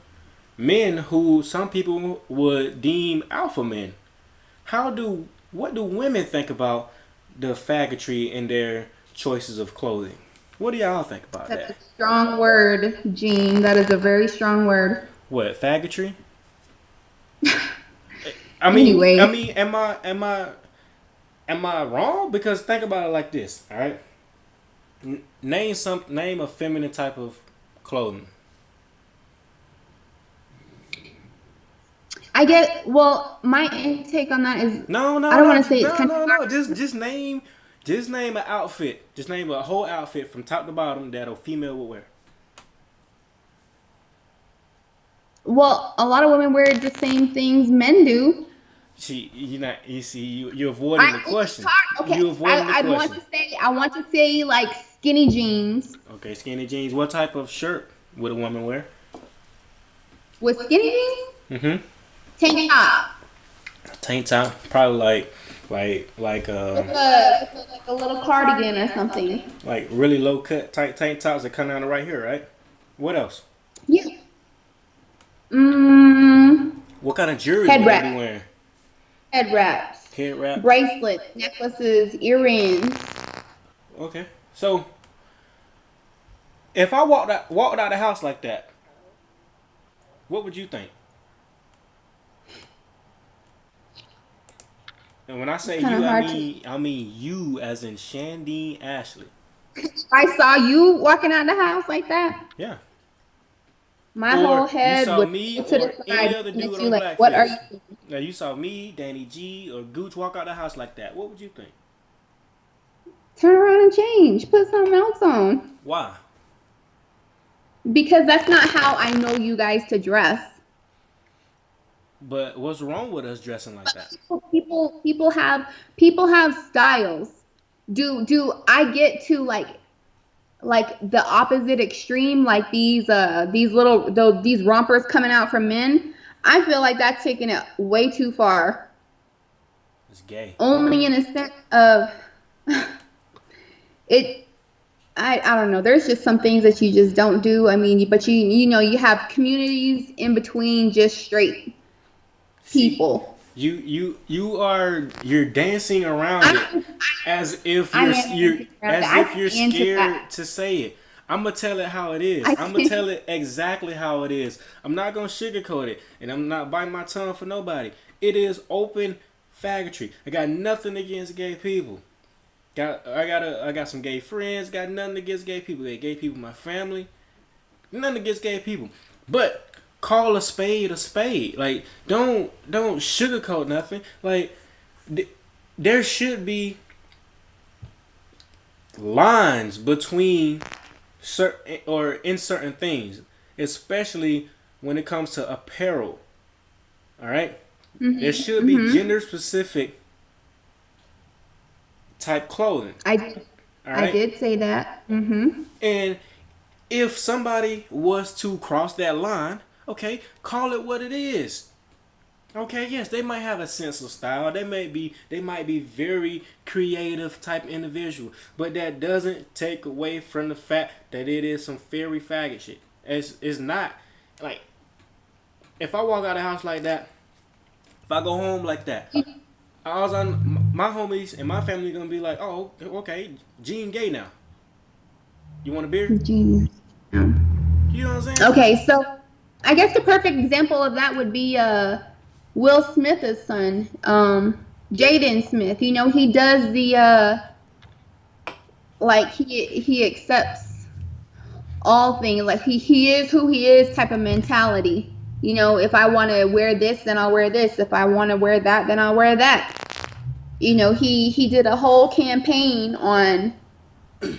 S1: men who some people would deem alpha men. What do women think about the faggotry in their choices of clothing? What do y'all think about
S2: that's a
S1: that?
S2: strong word, Gene. That is a very strong word.
S1: What faggotry? I mean, I
S2: Anyway,
S1: mean, am I wrong? Because think about it like this. All right, name a feminine type of clothing.
S2: I get. Well, my intake on that is,
S1: No,
S2: I
S1: no,
S2: don't
S1: no,
S2: want to say it's
S1: no,
S2: kind
S1: no, no. Just Just name an outfit. Just name a whole outfit from top to bottom that a female would wear.
S2: Well, a lot of women wear the same things men do.
S1: You avoiding the question.
S2: Okay,
S1: You avoiding the question.
S2: I want to say like skinny jeans.
S1: Okay, skinny jeans. What type of shirt would a woman wear?
S2: With skinny jeans?
S1: Mm-hmm.
S2: Tank top.
S1: Tank top. Probably
S2: With a little cardigan or something.
S1: like really low cut tight tank tops that come down to right here, right? What else?
S2: Yeah.
S1: What kind of jewelry
S2: Head
S1: would they
S2: wrap.
S1: be wearing?
S2: Head wraps.
S1: Head wrap.
S2: Bracelets, necklaces, earrings.
S1: Okay. So if I walked out the house like that, what would you think? And when I say you, I mean you as in Shandine Ashley.
S2: I saw you walking out the house like that.
S1: Yeah.
S2: My whole head
S1: you saw
S2: would
S1: me
S2: go to
S1: or
S2: the
S1: any
S2: side.
S1: other dude on
S2: Like,
S1: BlackFist.
S2: what are you doing?
S1: Now you saw me, Danny G, or Gooch walk out the house like that. What would you think?
S2: Turn around and change. Put something else on.
S1: Why?
S2: Because that's not how I know you guys to dress.
S1: But what's wrong with us dressing like that?
S2: People have styles. Do I get to like the opposite extreme, like these rompers coming out from men? I feel like that's taking it way too far.
S1: It's gay.
S2: Only in a sense of it. I don't know. There's just some things that you just don't do. I mean, but you know you have communities in between just straight people.
S1: You're dancing around it as if you're scared to say it. I'm gonna tell it how it is. I'm gonna tell it exactly how it is. I'm not gonna sugarcoat it, and I'm not biting my tongue for nobody. It is open faggotry. I got nothing against gay people. I got some gay friends. Got nothing against gay people. Gay people, my family. Nothing against gay people, but call a spade a spade. Like don't sugarcoat nothing. Like there should be lines between certain or in certain things, especially when it comes to apparel. All right, there should be gender specific type clothing.
S2: I did say that.
S1: And if somebody was to cross that line, okay, call it what it is. Okay, yes, they might have a sense of style. They might be very creative type individual, but that doesn't take away from the fact that it is some fairy faggot shit. It's not like if I walk out of the house like that, if I go home like that, my homies and my family gonna be like, oh, okay, Gene gay now. You want a beer?
S2: Gene.
S1: You know what I'm saying?
S2: Okay, so I guess the perfect example of that would be Will Smith's son, Jaden Smith. You know, he does the like he accepts all things. Like he is who he is type of mentality. You know, if I want to wear this, then I'll wear this. If I want to wear that, then I'll wear that. You know, he did a whole campaign on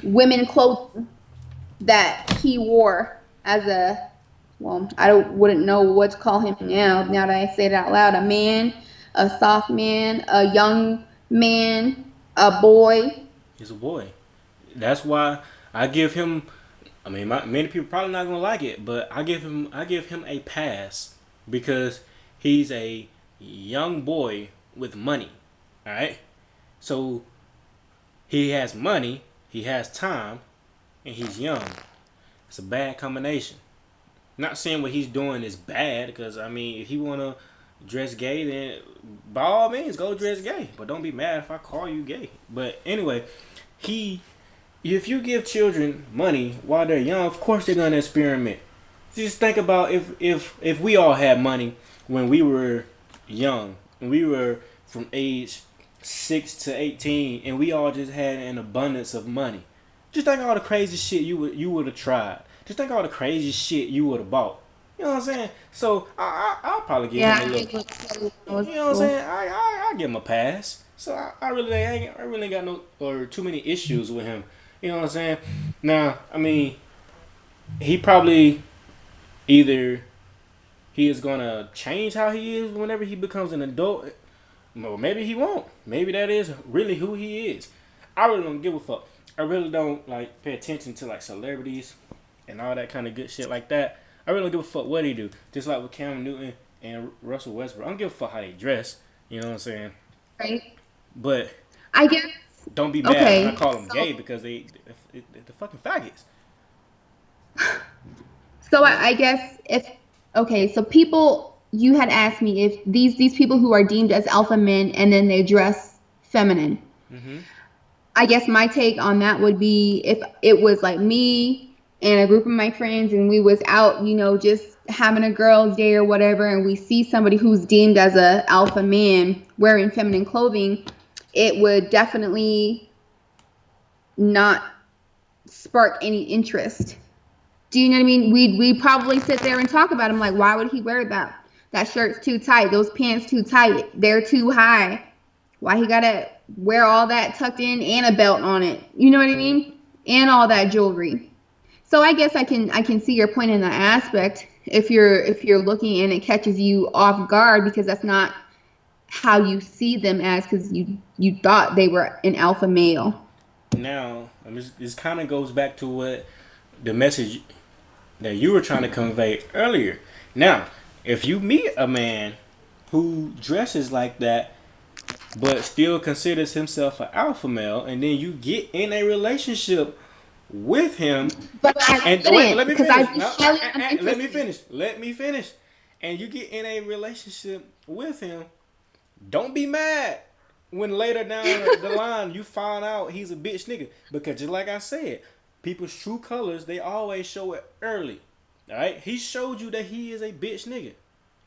S2: women clothing that he wore as a, well, wouldn't know what to call him now that I say it out loud. A man, a soft man, a young man, a boy.
S1: He's a boy. That's why I give him. I mean, many people probably not gonna like it, but I give him a pass because he's a young boy with money. All right, so he has money, he has time, and he's young. It's a bad combination. Not saying what he's doing is bad, because I mean, if he wanna dress gay, then by all means go dress gay. But don't be mad if I call you gay. But anyway, if you give children money while they're young, of course they're gonna experiment. Just think about if we all had money when we were young, when we were from age 6 to 18, and we all just had an abundance of money. Just think all the crazy shit you would have tried. Just think all the crazy shit you would have bought. You know what I'm saying? So I'll probably give him a look. You know what I'm saying? I give him a pass. So I really ain't got no or too many issues with him. You know what I'm saying? Now, I mean, he probably either he is gonna change how he is whenever he becomes an adult, or maybe he won't. Maybe that is really who he is. I really don't give a fuck. I really don't like pay attention to like celebrities and all that kind of good shit like that. I really don't give a fuck what he do. Just like with Cam Newton and Russell Westbrook, I don't give a fuck how they dress. You know what I'm saying?
S2: Right.
S1: But
S2: I guess.
S1: don't be mad when I
S2: Okay.
S1: call them gay because the fucking faggots.
S2: So I guess if okay, so people, you had asked me if these people who are deemed as alpha men and then they dress feminine.
S1: Mm-hmm.
S2: I guess my take on that would be if it was like me and a group of my friends and we was out, just having a girls' day or whatever, and we see somebody who's deemed as a alpha man wearing feminine clothing, it would definitely not spark any interest. Do you know what I mean? We'd probably sit there and talk about him like, why would he wear that? That shirt's too tight. Those pants too tight. They're too high. Why he gotta wear all that tucked in and a belt on it? You know what I mean? And all that jewelry. So I guess I can see your point in that aspect if you're looking and it catches you off guard because that's not how you see them as because you thought they were an alpha male.
S1: Now, this kind of goes back to what the message that you were trying to convey earlier. Now, if you meet a man who dresses like that but still considers himself an alpha male, and then you get in a relationship with him,
S2: But I
S1: and wait,
S2: wouldn't
S1: let me
S2: because
S1: finish.
S2: I'd be
S1: No,
S2: highly
S1: let me
S2: uninterested.
S1: finish. Let me finish. And you get in a relationship with him, don't be mad when later down the line you find out he's a bitch nigga. Because just like I said, people's true colors, they always show it early. Alright? He showed you that he is a bitch nigga.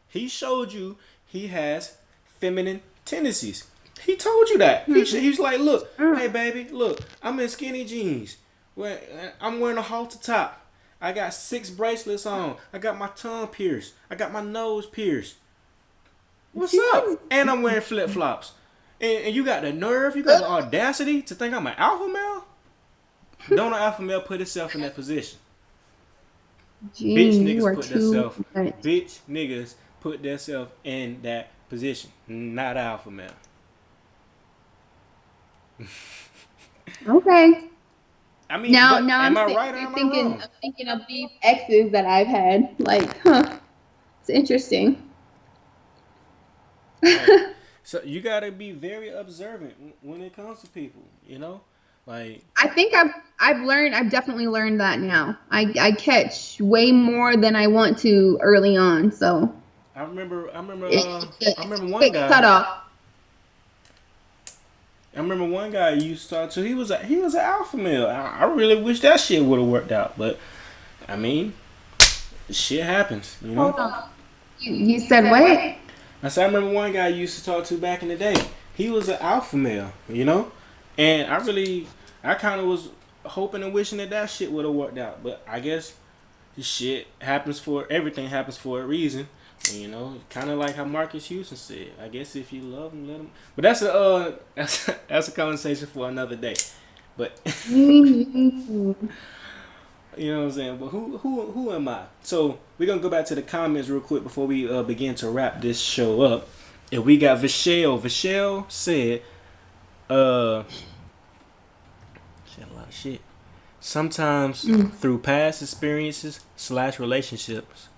S1: He showed you he has feminine tendencies. He told you that. He's like, look, hey baby, look, I'm in skinny jeans. I'm wearing a halter top. I got 6 bracelets on. I got my tongue pierced. I got my nose pierced. What's up? And I'm wearing flip flops. And you got the nerve, you got the audacity to think I'm an alpha male? Don't an alpha male put himself in that position? Bitch
S2: Gene, you
S1: niggas
S2: are
S1: put
S2: too
S1: themselves.
S2: much.
S1: Bitch niggas put themselves in that position. Not alpha male.
S2: Okay.
S1: I mean,
S2: Now,
S1: but
S2: now I'm
S1: am I
S2: sitting
S1: right or
S2: here
S1: am I
S2: thinking,
S1: wrong?
S2: I'm thinking of these exes that I've had. Like, it's interesting.
S1: Like, so you gotta be very observant when it comes to people. You know, like
S2: I think I've definitely learned that now. I catch way more than I want to early on. So
S1: I
S2: it's
S1: remember
S2: a
S1: one
S2: quick
S1: guy.
S2: cutoff.
S1: I remember one guy you started to. He was an alpha male. I really wish that shit would have worked out, but I mean, shit happens. You know.
S2: Hold on. You said what?
S1: I said I remember one guy you used to talk to back in the day. He was an alpha male, you know, and I kind of was hoping and wishing that shit would have worked out. But I guess shit happens for everything happens for a reason. And, you know, kind of like how Marcus Houston said. I guess if you love him, let him. But that's a that's a conversation for another day. But you know what I'm saying. But who am I? So we're gonna go back to the comments real quick before we begin to wrap this show up. And we got Vishelle. Vishelle said, she had a lot of shit. Sometimes through past experiences / relationships,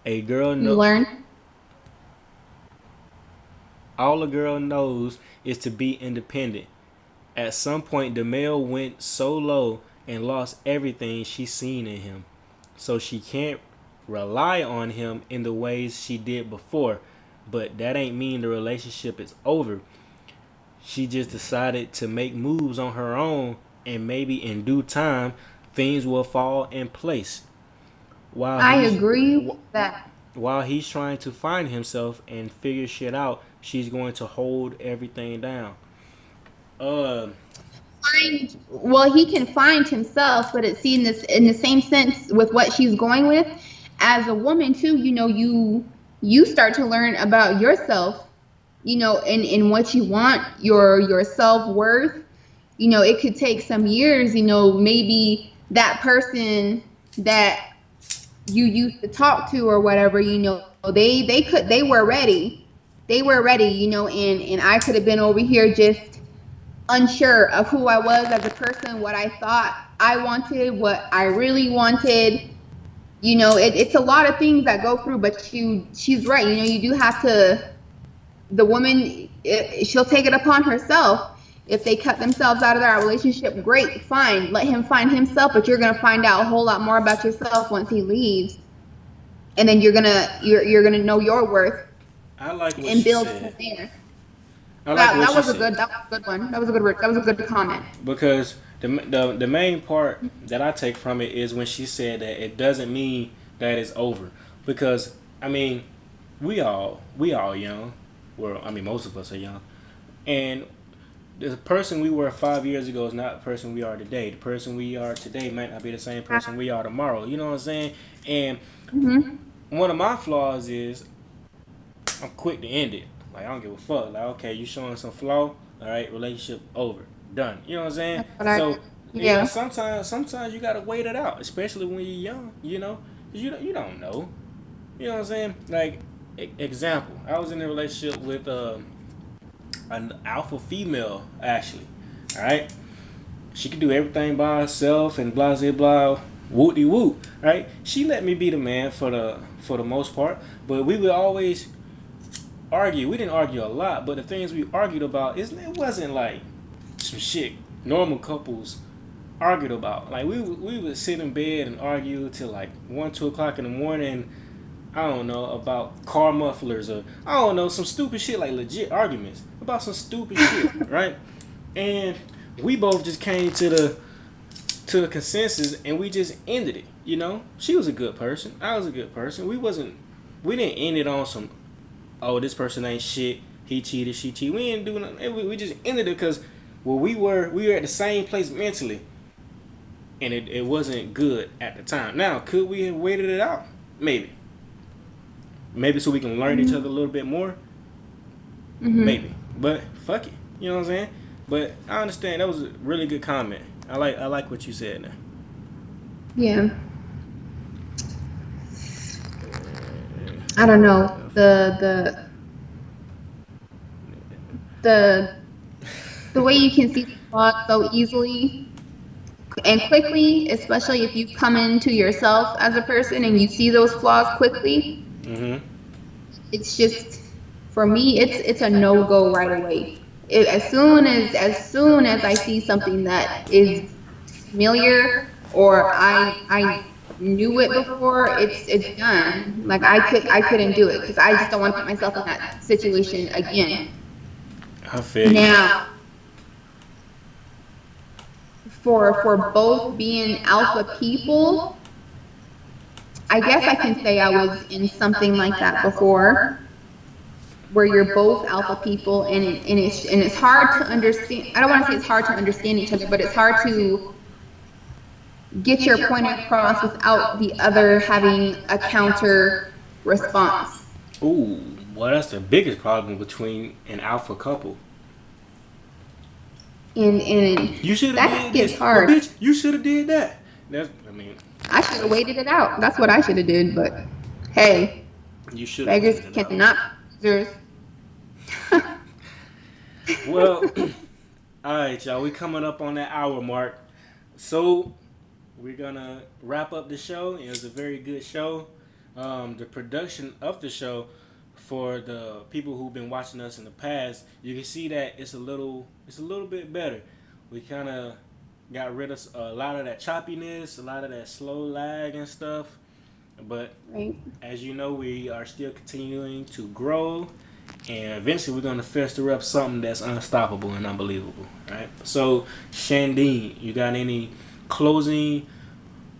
S1: a girl
S2: You
S1: know
S2: learn.
S1: all a girl knows is to be independent. At some point, the male went so low and lost everything she seen in him, so she can't rely on him in the ways she did before. But that ain't mean the relationship is over. She just decided to make moves on her own, and maybe in due time, things will fall in place. While
S2: I
S1: he's
S2: agree with that.
S1: while he's trying to find himself and figure shit out, she's going to hold everything down. Uh,
S2: Well, he can find himself, but it's seen this in the same sense with what she's going with. As a woman too, you start to learn about yourself in what you want, your self-worth, it could take some years, maybe that person that you used to talk to or whatever, they were ready. They were ready, and I could have been over here just unsure of who I was as a person, what I thought I wanted, what I really wanted. It's a lot of things that go through, but she's right. You do have to, the woman, she'll take it upon herself. If they cut themselves out of that relationship, great, fine. Let him find himself, but you're gonna find out a whole lot more about yourself once he leaves, and then you're gonna know your worth
S1: I like what
S2: and
S1: she
S2: build from
S1: said.
S2: there.
S1: I like what
S2: That
S1: she
S2: was a
S1: said.
S2: good one. That was a good comment.
S1: Because the main part that I take from it is when she said that it doesn't mean that it's over. Because I mean, we all young. Well, I mean, most of us are young, and the person we were 5 years ago is not the person we are today. The person we are today might not be the same person we are tomorrow. You know what I'm saying? And
S2: Mm-hmm.
S1: one of my flaws is I'm quick to end it. Like I don't give a fuck. Like okay, you showing some flaw. All right, relationship over, done. You know what I'm saying?
S2: That's what
S1: So
S2: yeah.
S1: sometimes you gotta wait it out, especially when you're young. You don't know. You know what I'm saying? Like example, I was in a relationship with an alpha female actually. All right, she could do everything by herself and blah blah blah. Whoop de whoop, right? She let me be the man for the most part, but we would always argue. We didn't argue a lot, but the things we argued about it wasn't like some shit normal couples argued about. Like we would sit in bed and argue till like 1, 2 o'clock in the morning. I don't know about car mufflers or I don't know some stupid shit like legit arguments about some stupid shit, right? And we both just came to a consensus and we just ended it. She was a good person. I was a good person. We didn't end it on some oh, this person ain't shit. He cheated, she cheated. We didn't do nothing. We just ended it because well, we were at the same place mentally, and it wasn't good at the time. Now, could we have waited it out? Maybe so we can learn each other a little bit more.
S2: Mm-hmm.
S1: Maybe, but fuck it. You know what I'm saying? But I understand that was a really good comment. I like what you said now.
S2: Yeah. I don't know. The way you can see the flaws so easily and quickly, especially if you come into yourself as a person and you see those flaws quickly,
S1: Mm-hmm.
S2: it's just, for me, it's a no go right away. As soon as I see something that is familiar, or I knew it before, it's done. Like I couldn't do it because I just don't want to put myself in that situation again.
S1: I feel you.
S2: Now, for both being alpha people, I guess I can say I was in something like that before, where you're both alpha people, and it's hard to understand. I don't want to say it's hard to understand each other, but it's hard to get your point across without the other having a counter response.
S1: Ooh, well, that's the biggest problem between an alpha couple.
S2: And
S1: You should have
S2: that
S1: did
S2: gets
S1: this. Well,
S2: hard.
S1: bitch, you should have did that. I mean,
S2: I should have waited it out. That's what I should have did. But hey,
S1: you should have
S2: beggars
S1: waited it out.
S2: cannot be choosers.
S1: Well, all right, y'all. We coming up on that hour mark, so we're gonna wrap up the show. It was a very good show. The production of the show for the people who've been watching us in the past, you can see that it's a little bit better. We kind of got rid of a lot of that choppiness, a lot of that slow lag and stuff. But
S2: Right.
S1: as you know, we are still continuing to grow, and eventually we're gonna fester up something that's unstoppable and unbelievable. Right? So, Shandine, you got any closing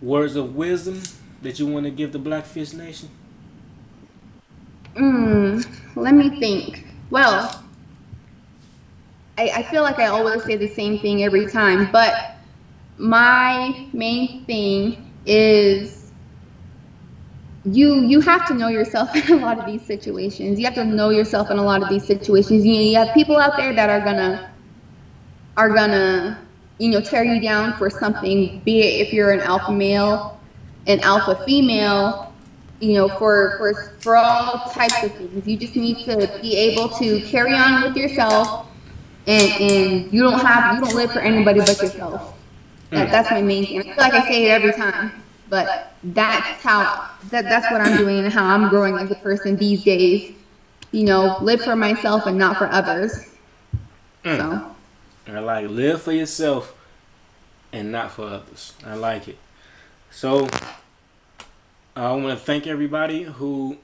S1: words of wisdom that you want to give the BlackFist Nation?
S2: Let me think. Well, I feel like I always say the same thing every time, but my main thing is you have to know yourself in a lot of these situations. You have to know yourself in a lot of these situations. You have people out there that are gonna tear you down for something, be it if you're an alpha male, an alpha female, for all types of things. You just need to be able to carry on with yourself, and you don't live for anybody but yourself. That's my main thing. I feel like I say it every time, but that's what I'm doing and how I'm growing as a person these days. Live for myself and not for others. So
S1: I like live for yourself and not for others. I like it. So I want to thank everybody who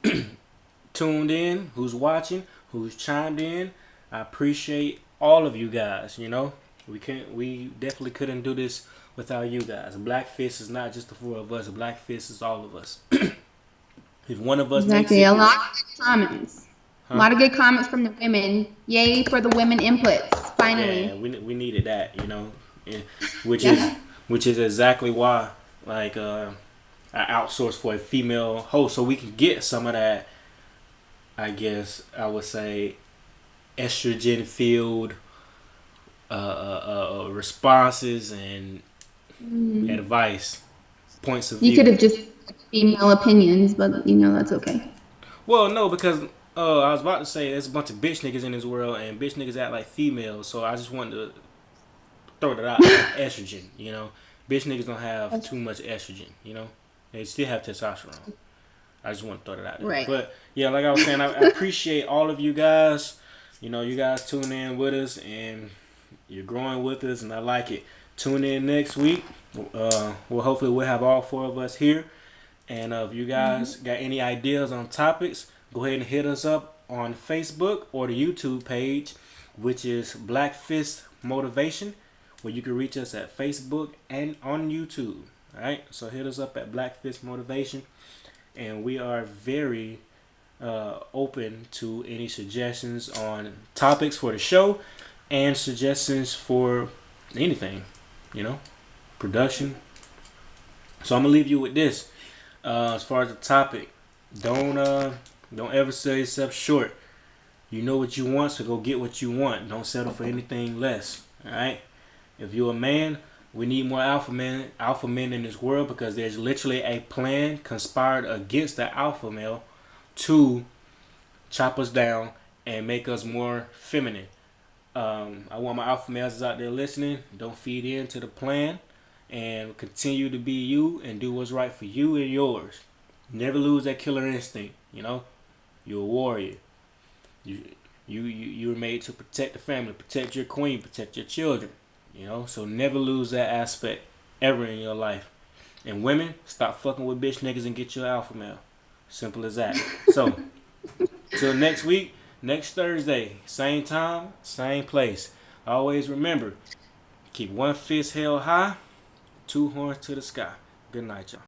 S1: tuned in, who's watching, who's chimed in. I appreciate all of you guys. We definitely couldn't do this without you guys. BlackFist is not just the four of us. BlackFist is all of us. If one of us makes
S2: exactly,
S1: it,
S2: a lot of good comments. A
S1: huh?
S2: lot of good comments from the women. Yay for the women inputs. Finally.
S1: Yeah, we needed that, yeah, which is
S2: Yeah.
S1: which is exactly why, like, I outsourced for a female host so we can get some of that. I guess I would say estrogen filled responses and advice, points of
S2: You could
S1: view.
S2: have just female opinions, but that's okay.
S1: Well, no, because I was about to say there's a bunch of bitch niggas in this world and bitch niggas act like females, so I just wanted to throw that out there. Estrogen, bitch niggas don't have too much estrogen, they still have testosterone. I just want to throw that out there.
S2: Right.
S1: But yeah, like I was saying, I appreciate all of you guys. You guys tune in with us and you're growing with us, and I like it. Tune in next week. Well, hopefully we'll have all four of us here. And if you guys got any ideas on topics, go ahead and hit us up on Facebook or the YouTube page, which is BlackFist Motivation, where you can reach us at Facebook and on YouTube. All right, so hit us up at BlackFist Motivation, and we are very open to any suggestions on topics for the show and suggestions for anything, production. So I'm gonna leave you with this. As far as the topic, don't ever sell yourself short. You know what you want, so go get what you want. Don't settle for anything less. All right. If you're a man, we need more alpha men in this world, because there's literally a plan conspired against the alpha male to chop us down and make us more feminine. I want my alpha males out there listening. Don't feed into the plan, and continue to be you and do what's right for you and yours. Never lose that killer instinct. You're a warrior. You were made to protect the family, protect your queen, protect your children. So never lose that aspect ever in your life. And women, stop fucking with bitch niggas and get your alpha male. Simple as that. So till next week, next Thursday, same time, same place. Always remember, keep one fist held high, two horns to the sky. Good night, y'all.